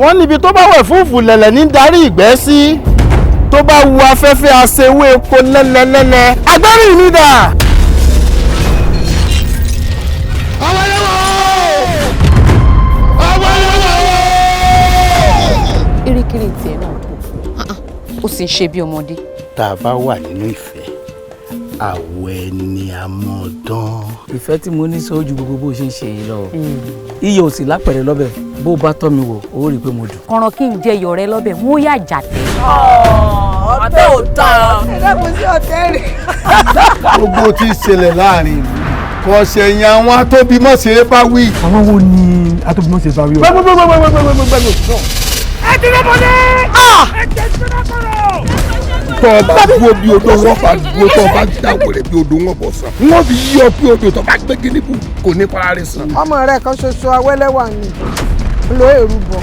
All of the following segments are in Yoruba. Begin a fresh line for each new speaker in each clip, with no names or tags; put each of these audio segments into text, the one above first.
wọ́n níbi tó bá wẹ̀ fúfú lẹ̀lẹ̀ ní darí ìgbẹ́ sí tó bá wu afẹ́fẹ́ aṣewé epo lẹ́lẹ́lẹ́lẹ́ agbẹ́rìn mi dà.
Kirikiri tiẹ̀ náà tó ó sì ń ṣe bí ọmọdé.
Tá a bá wà nínú ìfẹ́ àwọ̀ ẹni àmọ̀dán.
Ìfẹ́ tí mo ní sójú gbogbo bó ṣe ń ṣe yìí lọ. Iyọ̀ ò sì lápẹ̀rẹ̀ lọ́bẹ̀ bó bá tọ́ mi wò ó rí i pé mo dùn.
Kọ̀ràn kí n jẹ iyọ̀ rẹ lọ́bẹ̀ mo yà jàtẹ̀.
Ọ̀tẹ̀ ò tán.
Ẹ̀dá kò sí ọ̀tẹ̀ rẹ̀.
Gbogbo tí ń ṣẹlẹ̀ láàrin ìlú kò ṣẹ̀yìn àwọn atóbímọ̀ṣe bá wí.
Àwọn wo ni atóbímọ̀ṣe bá wí o?
Ẹ ti rẹ́ mọ́lé. Ẹ jẹ́ sílẹ̀ kọ́rọ̀.
Tọ́ ọba dúró bí odò wọn bá dúró tọ́ ọba dáwọ̀rẹ̀ bí odò wọn bọ̀ sàn. Wọ́n fi yí ọ bí odò tọ́ bá gbé gíníbù kò ní parí sàn.
Ọmọ rẹ̀ kan ṣoṣo awẹ́lẹ́wà ni lo èrú bọ̀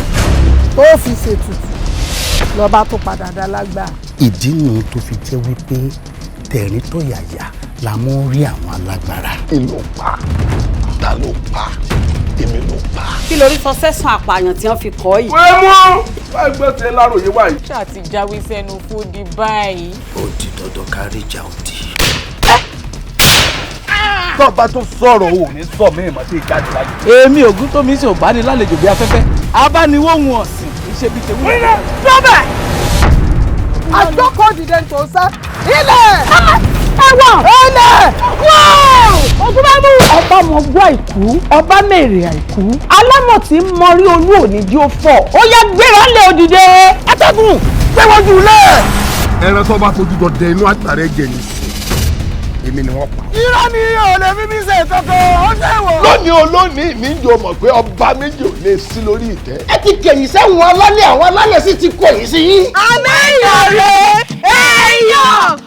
tó fi ṣètùtù lọ́ba tó padà dá lágbà.
Ìdí nu tó fi jẹ́ wípé tẹ̀rín tó yàyà la mọ́ rí àwọn alágbára.
Èlò pa, ta ló pa, èmi ló pa.
Kí lórí sọ sẹ́sùn àpààyàn tí wọ́n fi kọ́ yìí.
Wẹ́ẹ́ mú báyìí gbé tẹ láròyé wáyé.
Ṣé àti jáwé sẹ́nu fúdi báyìí?
Ó di dandan kárí ìjà òdì.
Tọ́ba tó sọ̀rọ̀ ò ní sọ mí ìmọ̀ sí ìjáde láyé.
Èmi ògún tó mi sì ò bá ní lálejò bí afẹ́fẹ́. Abániwóhun ọ̀sìn kì í ṣe bí tèmi.
Ilẹ̀ lọ́bẹ̀. Àjọkọ̀ dìde tó sá. Ilẹ̀. Ẹ̀wọ̀n. Ilẹ̀. Ogun bá mú.
Ọba mọ gbọ́ àìkú, ọba mèrè àìkú. Alámọ̀ tí ń mọrí olú òní jí ó fọ̀. Ó yẹ gbéra lé òdìdé. Atẹ́gùn gbéwọ́jú lẹ̀.
Ẹran tó bá fojú jọ dẹ inú àtàrẹ jẹ ní sí. Èmi ni wọ́n pa.
Irọ́ ni ò lè fi mí ṣe kankan, ó ṣèwọ̀.
Lónìí olónìí mi ń jọ mọ̀ pé ọba méjì ò lè sí lórí ìtẹ́.
Ẹ ti kẹ̀yìn sẹ́wọ̀n alálẹ̀, àwọn alálẹ̀ sì ti kọ̀yìn sí yín.
Àmì ìyọ̀rẹ́ èèyàn